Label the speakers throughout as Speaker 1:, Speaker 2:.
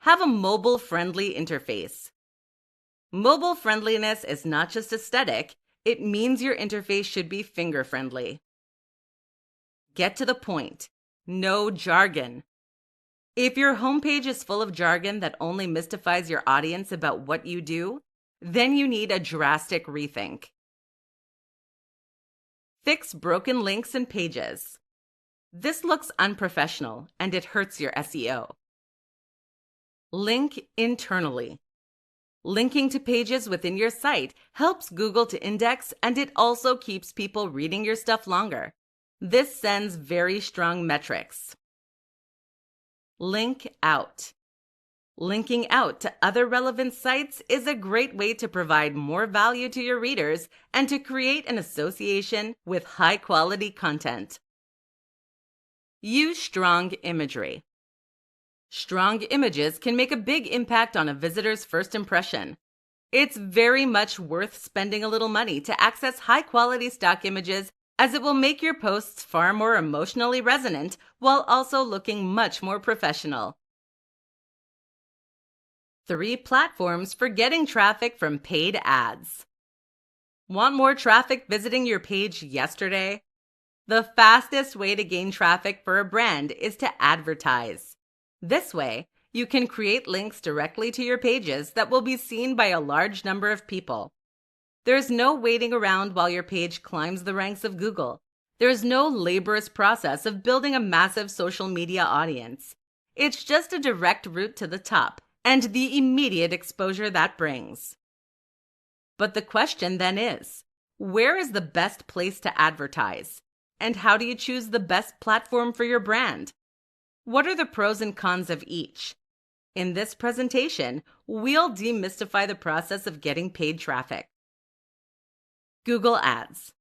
Speaker 1: have a mobile-friendly interface. Mobile friendliness is not just aesthetic, it means your interface should be finger-friendly. Get to the point. No jargon. If your homepage is full of jargon that only mystifies your audience about what you do, then you need a drastic rethink. Fix broken links and pages. This looks unprofessional and it hurts your SEO. Link internally. Linking to pages within your site helps Google to index, and it also keeps people reading your stuff longer. This sends very strong metrics. Link out. Linking out to other relevant sites is a great way to provide more value to your readers and to create an association with high-quality content. Use strong imagery. Strong images can make a big impact on a visitor's first impression. It's very much worth spending a little money to access high-quality stock images, as it will make your posts far more emotionally resonant while also looking much more professional. 3 platforms for getting traffic from paid ads. Want more traffic visiting your page yesterday? The fastest way to gain traffic for a brand is to advertise. This way, you can create links directly to your pages that will be seen by a large number of people. There's no waiting around while your page climbs the ranks of Google. There's no laborious process of building a massive social media audience. It's just a direct route to the top and the immediate exposure that brings. But the question then is, where is the best place to advertise? And how do you choose the best platform for your brand? What are the pros and cons of each? In this presentation, we'll demystify the process of getting paid traffic. Google Ads.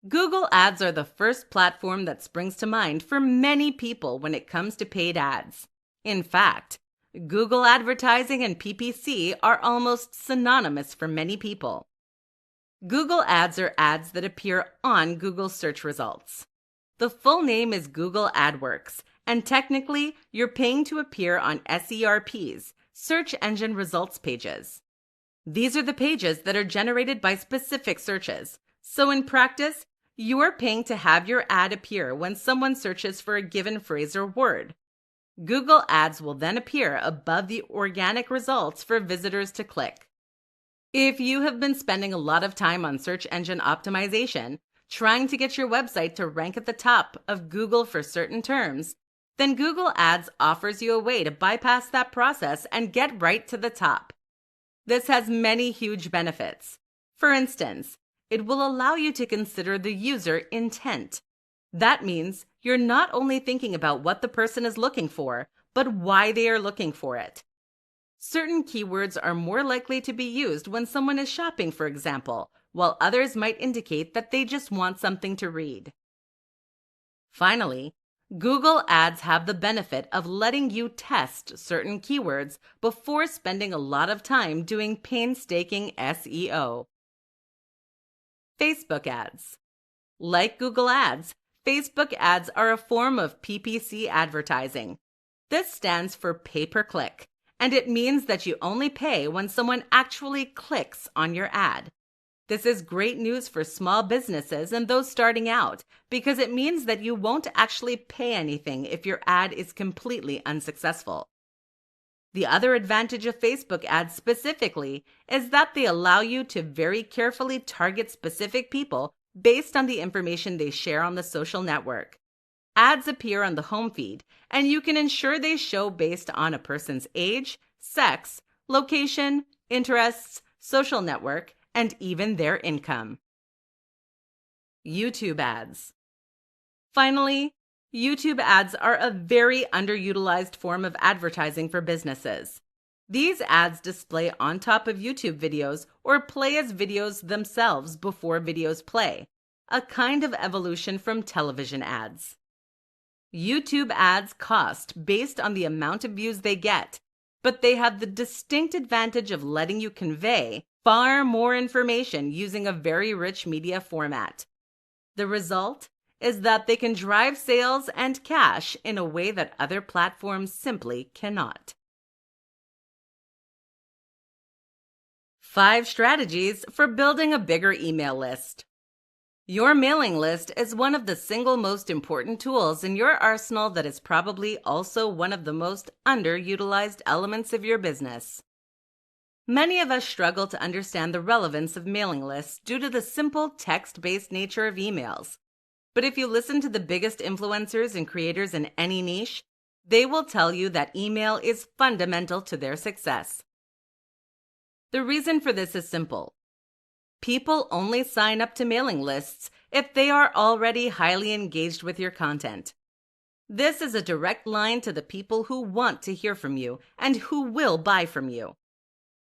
Speaker 1: Google Ads are the first platform that springs to mind for many people when it comes to paid ads. In fact, Google advertising and PPC are almost synonymous for many people. Google Ads are ads that appear on Google search results. The full name is Google AdWorks, and technically, you're paying to appear on SERPs, search engine results pages. These are the pages that are generated by specific searches. So in practice, you are paying to have your ad appear when someone searches for a given phrase or word. Google Ads will then appear above the organic results for visitors to click. If you have been spending a lot of time on search engine optimization, trying to get your website to rank at the top of Google for certain terms, then Google Ads offers you a way to bypass that process and get right to the top. This has many huge benefits. For instance, it will allow you to consider the user intent. That means you're not only thinking about what the person is looking for, but why they are looking for it. Certain keywords are more likely to be used when someone is shopping, for example, while others might indicate that they just want something to read. Finally, Google Ads have the benefit of letting you test certain keywords before spending a lot of time doing painstaking SEO. Facebook ads. Like Google Ads, Facebook ads are a form of PPC advertising. This stands for pay-per-click, and it means that you only pay when someone actually clicks on your ad. This is great news for small businesses and those starting out, because it means that you won't actually pay anything if your ad is completely unsuccessful. The other advantage of Facebook ads specifically is that they allow you to very carefully target specific people based on the information they share on the social network. Ads appear on the home feed, and you can ensure they show based on a person's age, sex, location, interests, social network, and even their income. YouTube ads. Finally, YouTube ads are a very underutilized form of advertising for businesses. These ads display on top of YouTube videos or play as videos themselves before videos play, a kind of evolution from television ads. YouTube ads cost based on the amount of views they get, but they have the distinct advantage of letting you convey far more information using a very rich media format. The result is that they can drive sales and cash in a way that other platforms simply cannot. 5 strategies for building a bigger email list. Your mailing list is one of the single most important tools in your arsenal that is probably also one of the most underutilized elements of your business. Many of us struggle to understand the relevance of mailing lists due to the simple text-based nature of emails. But if you listen to the biggest influencers and creators in any niche, they will tell you that email is fundamental to their success. The reason for this is simple. People only sign up to mailing lists if they are already highly engaged with your content. This is a direct line to the people who want to hear from you and who will buy from you.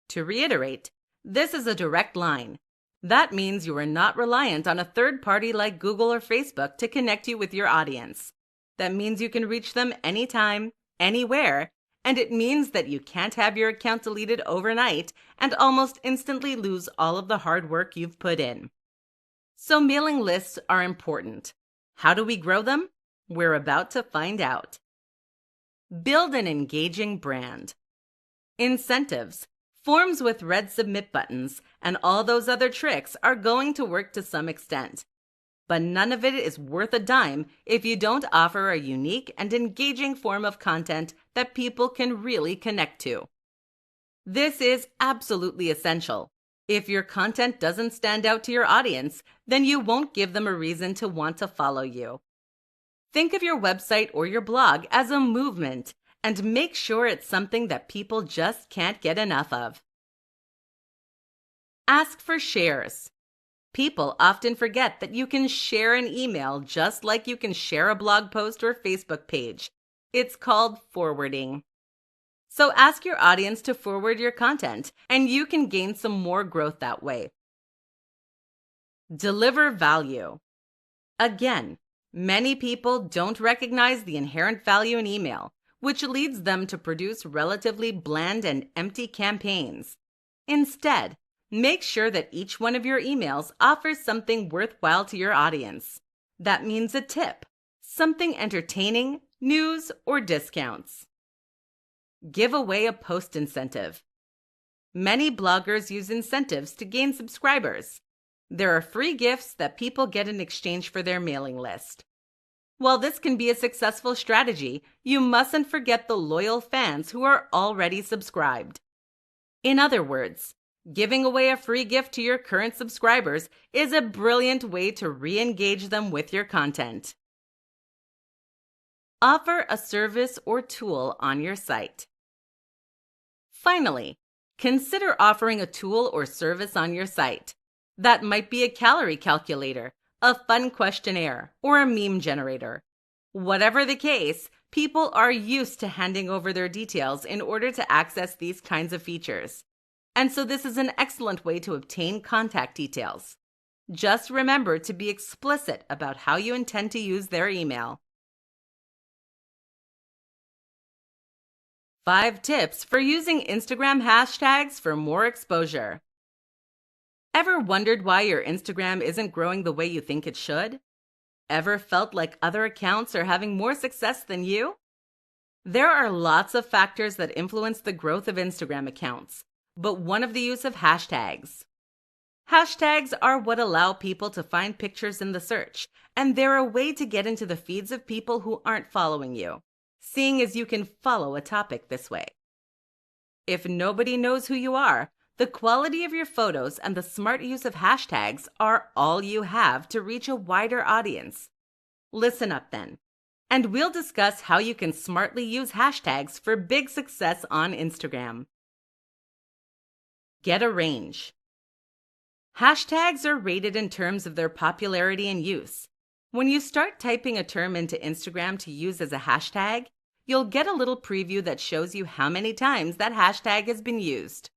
Speaker 1: To reiterate, this is a direct line. That means you are not reliant on a third party like Google or Facebook to connect you with your audience. That means you can reach them anytime, anywhere, and it means that you can't have your account deleted overnight and almost instantly lose all of the hard work you've put in. So mailing lists are important. How do we grow them? We're about to find out. Build an engaging brand. Incentives, forms with red submit buttons, and all those other tricks are going to work to some extent. But none of it is worth a dime if you don't offer a unique and engaging form of content that people can really connect to. This is absolutely essential. If your content doesn't stand out to your audience, then you won't give them a reason to want to follow you. Think of your website or your blog as a movement and make sure it's something that people just can't get enough of. Ask for shares. People often forget that you can share an email just like you can share a blog post or Facebook page. It's called forwarding. So ask your audience to forward your content, and you can gain some more growth that way. Deliver value. Again, many people don't recognize the inherent value in email, which leads them to produce relatively bland and empty campaigns. Instead, make sure that each one of your emails offers something worthwhile to your audience. That means a tip, something entertaining, news, or discounts. Give away a post incentive. Many bloggers use incentives to gain subscribers. There are free gifts that people get in exchange for their mailing list. While this can be a successful strategy, you mustn't forget the loyal fans who are already subscribed. In other words, giving away a free gift to your current subscribers is a brilliant way to re-engage them with your content. Offer a service or tool on your site. Finally, consider offering a tool or service on your site. That might be a calorie calculator, a fun questionnaire, or a meme generator. Whatever the case, people are used to handing over their details in order to access these kinds of features. And so this is an excellent way to obtain contact details. Just remember to be explicit about how you intend to use their email. 5 tips for using Instagram hashtags for more exposure. Ever wondered why your Instagram isn't growing the way you think it should? Ever felt like other accounts are having more success than you? There are lots of factors that influence the growth of Instagram accounts, but one of the use of hashtags. Hashtags are what allow people to find pictures in the search, and they're a way to get into the feeds of people who aren't following you, seeing as you can follow a topic this way. If nobody knows who you are, the quality of your photos and the smart use of hashtags are all you have to reach a wider audience. Listen up then, and we'll discuss how you can smartly use hashtags for big success on Instagram. Get a range. Hashtags are rated in terms of their popularity and use. When you start typing a term into Instagram to use as a hashtag, you'll get a little preview that shows you how many times that hashtag has been used.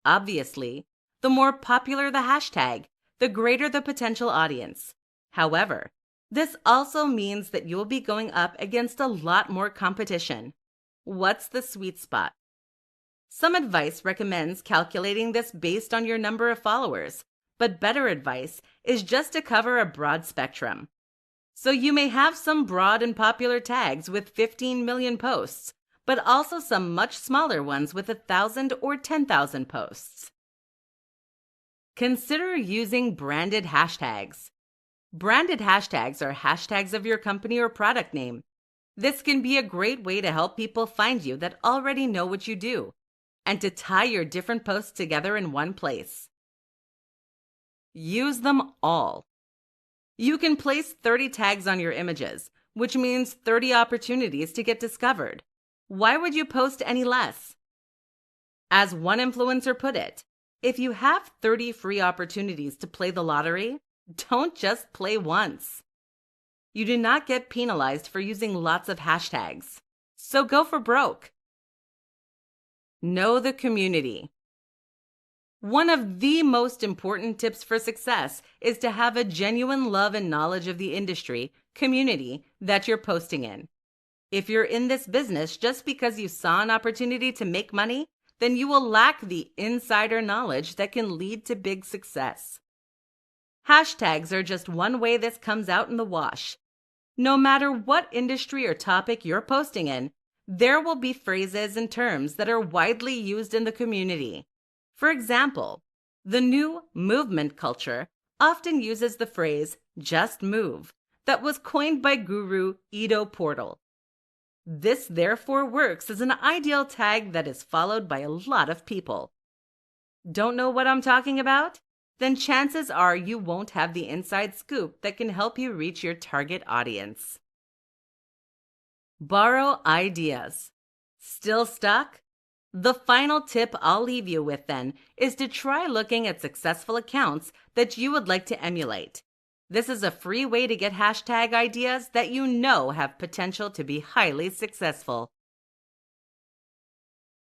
Speaker 1: Obviously, the more popular the hashtag, the greater the potential audience. However, this also means that you'll be going up against a lot more competition. What's the sweet spot? Some advice recommends calculating this based on your number of followers, but better advice is just to cover a broad spectrum. So you may have some broad and popular tags with 15 million posts, but also some much smaller ones with 1,000 or 10,000 posts. Consider using branded hashtags. Branded hashtags are hashtags of your company or product name. This can be a great way to help people find you that already know what you do, and to tie your different posts together in one place. Use them all. You can place 30 tags on your images, which means 30 opportunities to get discovered. Why would you post any less? As one influencer put it, if you have 30 free opportunities to play the lottery, don't just play once. You do not get penalized for using lots of hashtags, so go for broke. Know the community. One of the most important tips for success is to have a genuine love and knowledge of the industry, community that you're posting in. If you're in this business just because you saw an opportunity to make money, then you will lack the insider knowledge that can lead to big success. Hashtags are just one way this comes out in the wash. No matter what industry or topic you're posting in, there will be phrases and terms that are widely used in the community. For example, the new movement culture often uses the phrase "just move" that was coined by guru Ido Portal. This therefore works as an ideal tag that is followed by a lot of people. Don't know what I'm talking about? Then chances are you won't have the inside scoop that can help you reach your target audience. Borrow ideas. Still stuck? The final tip I'll leave you with then is to try looking at successful accounts that you would like to emulate. This is a free way to get hashtag ideas that you know have potential to be highly successful.